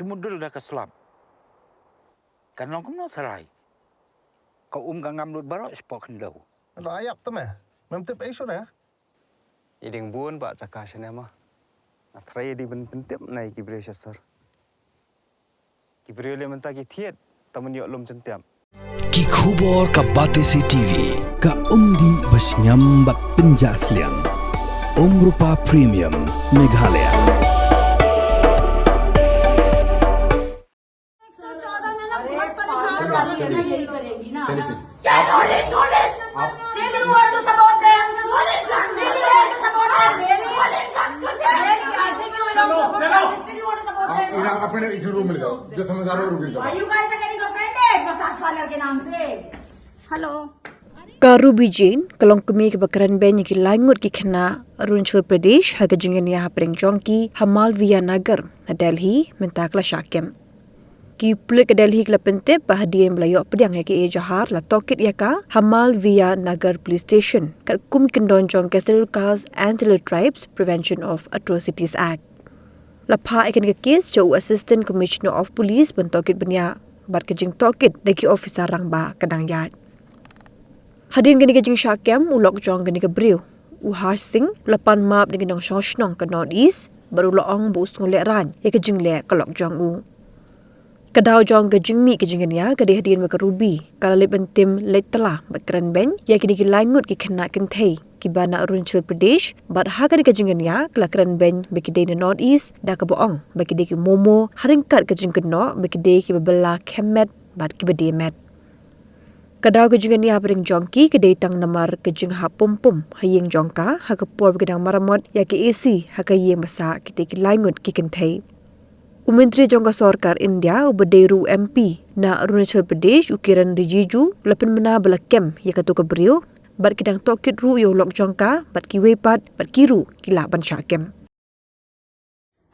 Cumudul dah keselam. Kan orang kena serai. Kau gangam lut barak sepok kendau. Lo ayap tu meh. Memtip isu na. Iding buon Pak cakasnya mah. Atrai di pentip naik kibriyo sasar. Kibriyo le mentah ki thiet taman yok lom centiam. Ki khubor ka Batesi TV ka umdi basnyam bak penjaslian. Rupa Premium Meghalaya. अपने इस room में जाओ जो समझदार हो room में जाओ you guys are getting offended massage parlour के नाम से hello Ruby Jane kalong kami kebakaran banyak ki langut ki kena Arunachal Pradesh haga jingania hapring jongki Hamalviya Nagar Delhi mentakla syakem ki pulik Delhi kla pentep bahadian melayok pedang ki jahar la tokit yaka Hamalviya Nagar Police Station kat kum kendon jong Scheduled Castes and Scheduled Tribes Prevention of Atrocities Act Lapa ikan ke kes jauh Assistant Commissioner of Police bentokit benya bat kejing tokit daki officer rangba kadang yat. Hadin gani kejing syakem ulok jong gani ke briu. Uhash Singh lapan map dengan nong shoshnong ke North East baru loong bus ngolek ran ya kejing lek kelok jong u. Kadau jong kejing mi kejing gania kadi hadin ke Ruby kalau lep bentim let telah bat keren ben ya kini ki langut ki kena kentai ki bana Arunachal Pradesh bat haga di kejing gania kelakran ben bagi day North East dah ke boong bagi day ki momo haringkat kejing kena bagi day ki bebela kemet bat ki bedi met. Kadau kejing gania bering jongki ke day tang namar kejing ha pum hayeng jongka ha ke por bagi dang maramot ya ki AC ha ke yeng basa ki ki langut ki kentai. Menteri Jongka Sarkar India ubaderu MP na Arunachal Pradesh Kiran Rijiju lapan mena bela kem ya katu ke brio bat kidang tokit ru yo lok jongka bat ki wepat bat kiru kila ban syakem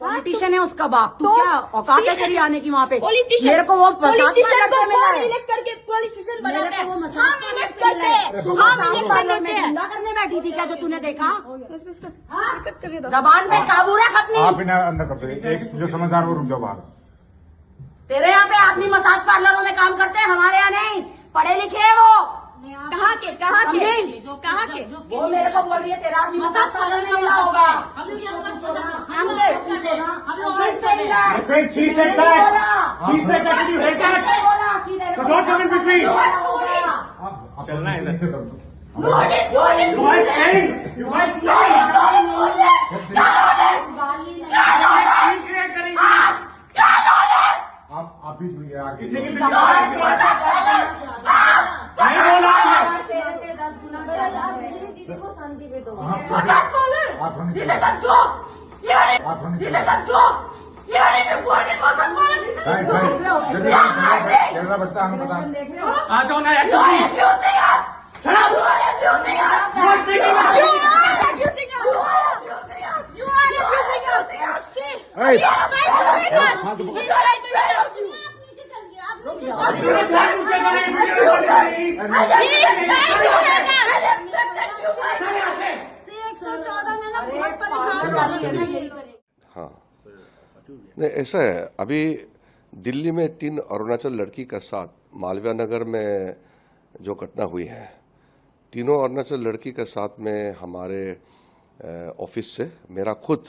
politician है उसका बाप तू क्या औकात है तेरी आने की वहाँ पे मेरे को वो पॉलिटिशियन को कौन इलेक्ट करके पॉलिटिशियन बनाते हैं हम इलेक्ट करते हैं हम इलेक्शन करते हैं करने बैठी थी क्या जो तूने देखा जबान में काबू रख अपनी आप इन्हें अंदर कर दो एक जो समझदार हो रुक जाओ बाहर तेरे यहाँ पे आदमी मसाज पार्लरों में काम करते हैं हमारे यहाँ नहीं पढ़े लिखे है वो कहाँ के वो मेरे को बोल रही है तेरा आदमी मसाज पार्लर में मिला होगा She said that you hate that so don't come in between चलना है इधर you are आप भी इसी की बच्चा हमें पता आ जाओ ना हाँ नहीं ऐसा है अभी दिल्ली में 3 अरुणाचल लड़की के साथ मालवीय नगर में जो घटना हुई है तीनों अरुणाचल लड़की के साथ में हमारे ऑफिस से मेरा खुद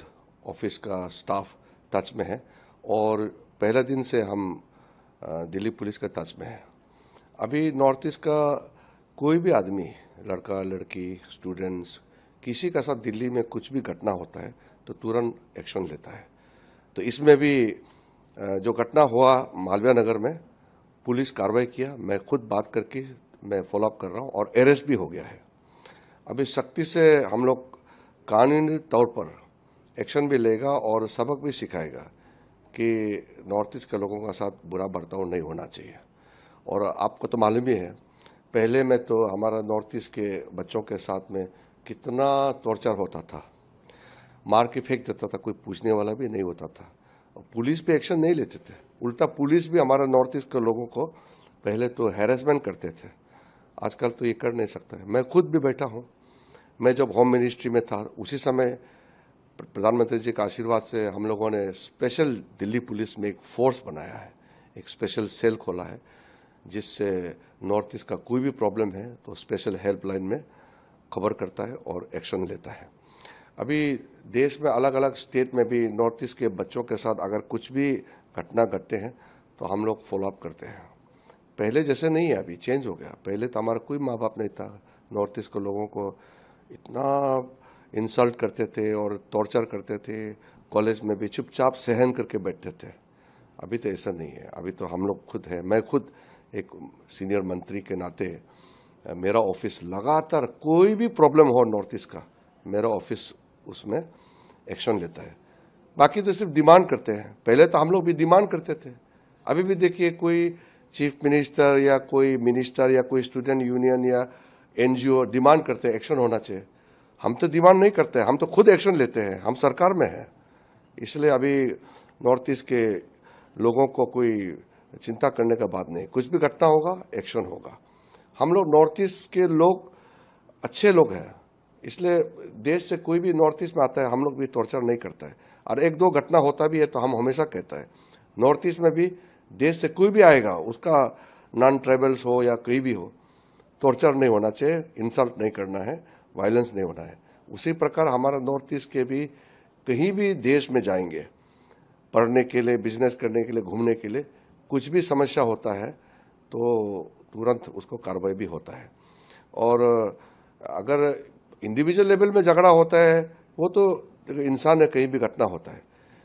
ऑफिस का स्टाफ टच में है और पहले दिन से हम दिल्ली पुलिस के टच में है। अभी नॉर्थ ईस्ट का कोई भी आदमी लड़का लड़की स्टूडेंट्स किसी का साथ दिल्ली में कुछ भी घटना होता है तो तुरंत एक्शन लेता है। तो इसमें भी जो घटना हुआ मालवीय नगर में पुलिस कार्रवाई किया, मैं खुद बात करके मैं फॉलोअप कर रहा हूँ और अरेस्ट भी हो गया है। अभी सख्ती से हम लोग कानूनी तौर पर एक्शन भी लेगा और सबक भी सिखाएगा कि नॉर्थ ईस्ट के लोगों के साथ बुरा बर्ताव नहीं होना चाहिए। और आपको तो मालूम ही है पहले में तो हमारा नॉर्थ ईस्ट के बच्चों के साथ में कितना टॉर्चर होता था, मार के फेंक देता था, कोई पूछने वाला भी नहीं होता था और पुलिस पे एक्शन नहीं लेते थे। उल्टा पुलिस भी हमारा नॉर्थ ईस्ट के लोगों को पहले तो हैरेसमेंट करते थे, आजकल तो ये कर नहीं सकता है। मैं खुद भी बैठा हूँ, मैं जब होम मिनिस्ट्री में था उसी समय प्रधानमंत्री जी का आशीर्वाद से हम लोगों ने स्पेशल दिल्ली पुलिस में एक फोर्स बनाया है, एक स्पेशल सेल खोला है, जिससे नॉर्थ ईस्ट का कोई भी प्रॉब्लम है तो स्पेशल हेल्पलाइन में खबर करता है और एक्शन लेता है। अभी देश में अलग अलग स्टेट में भी नॉर्थ ईस्ट के बच्चों के साथ अगर कुछ भी घटना घटते हैं तो हम लोग फॉलोअप करते हैं। पहले जैसे नहीं है, अभी चेंज हो गया। पहले तो हमारा कोई माँ बाप नहीं था, नॉर्थ ईस्ट के लोगों को इतना इंसल्ट करते थे और टॉर्चर करते थे, कॉलेज में भी चुपचाप सहन करके बैठते थे। अभी तो ऐसा नहीं है। अभी तो हम लोग खुद है, मैं खुद एक सीनियर मंत्री के नाते मेरा ऑफिस लगातार कोई भी प्रॉब्लम हो नॉर्थ ईस्ट का, मेरा ऑफिस उसमें एक्शन लेता है। बाकी तो सिर्फ डिमांड करते हैं। पहले तो हम लोग भी डिमांड करते थे, अभी भी देखिए कोई चीफ मिनिस्टर या कोई मिनिस्टर या कोई स्टूडेंट यूनियन या एनजीओ डिमांड करते हैं एक्शन होना चाहिए। हम तो डिमांड नहीं करते, हम तो खुद एक्शन लेते हैं, हम सरकार में हैं। इसलिए अभी नॉर्थ ईस्ट के लोगों को कोई चिंता करने का बात नहीं, कुछ भी घटना होगा एक्शन होगा। हम लोग नॉर्थ ईस्ट के लोग अच्छे लोग हैं, इसलिए देश से कोई भी नॉर्थ ईस्ट में आता है हम लोग भी टॉर्चर नहीं करता है। और एक दो घटना होता भी है तो हम हमेशा कहता है नॉर्थ ईस्ट में भी देश से कोई भी आएगा, उसका नॉन ट्राइबल्स हो या कोई भी हो, टॉर्चर नहीं होना चाहिए, इंसल्ट नहीं करना है, वायलेंस नहीं होना है। उसी प्रकार हमारा नॉर्थ ईस्ट के भी कहीं भी देश में जाएंगे पढ़ने के लिए, बिजनेस करने के लिए, घूमने के लिए, कुछ भी समस्या होता है तो तुरंत उसको कार्रवाई भी होता है। और अगर इंडिविजुअल लेवल में झगड़ा होता है वो तो इंसान है, कहीं भी घटना होता है,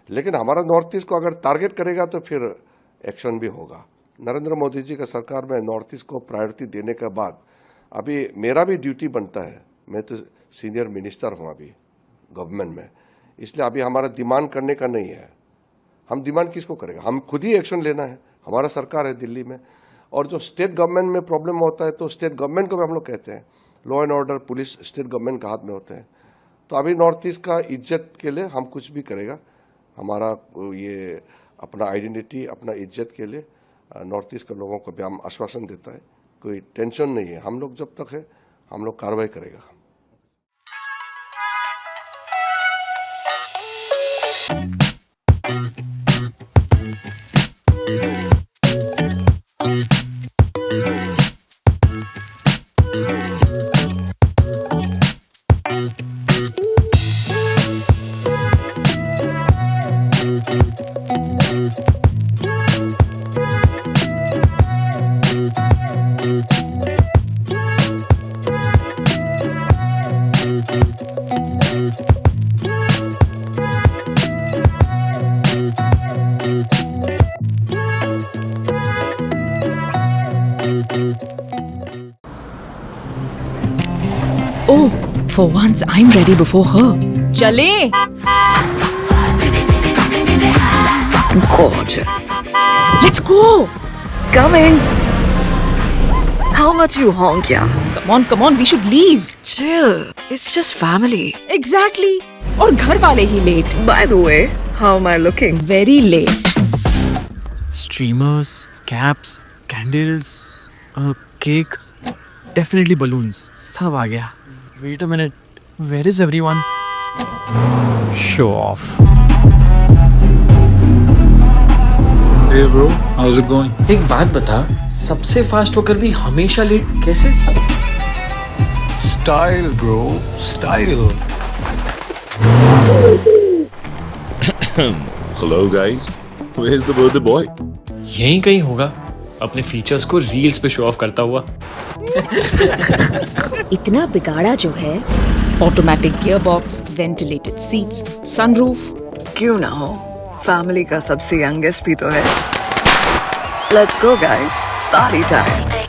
लेकिन हमारा नॉर्थ ईस्ट को अगर टारगेट करेगा तो फिर एक्शन भी होगा। नरेंद्र मोदी जी का सरकार में नॉर्थ ईस्ट को प्रायोरिटी देने के बाद अभी मेरा भी ड्यूटी बनता है, मैं तो सीनियर मिनिस्टर हूँ अभी गवर्नमेंट में, इसलिए अभी हमारा डिमांड करने का नहीं है। हम डिमांड किसको करेगा, हम खुद ही एक्शन लेना है। हमारा सरकार है दिल्ली में, और जो स्टेट गवर्नमेंट में प्रॉब्लम होता है तो स्टेट गवर्नमेंट को भी हम लोग कहते हैं, law and order police state government के हाथ में होते हैं। तो अभी नॉर्थ ईस्ट का इज्जत के लिए हम कुछ भी करेगा, हमारा ये अपना आइडेंटिटी, अपना इज्जत के लिए नॉर्थ ईस्ट के लोगों को भी हम आश्वासन देता है, कोई टेंशन नहीं है। हम लोग जब तक है हम लोग कार्रवाई करेगा। Oh, for once I'm ready before her. Chale! Gorgeous. Let's go! Coming. How much you honk, yeah? Come on, we should leave. Chill. It's just family. Exactly. और घर वाले ही late. By the way, how am I looking? Very late. Streamers, caps, candles, cake, definitely balloons. सब आ गया. Wait a minute. Where is everyone? Show off. Hey bro, how's it going? एक बात बता, सबसे fast होकर भी हमेशा लेट कैसे? Style bro, style. Hello guys, where's the birthday boy? यहीं कहीं होगा, अपने फीचर्स को रील्स पे शो ऑफ करता हुआ। इतना बिगाड़ा जो है, automatic gear box, ventilated seats, sunroof. क्यों ना हो, फैमिली का सबसे यंगेस्ट भी तो है। Let's go guys, party time.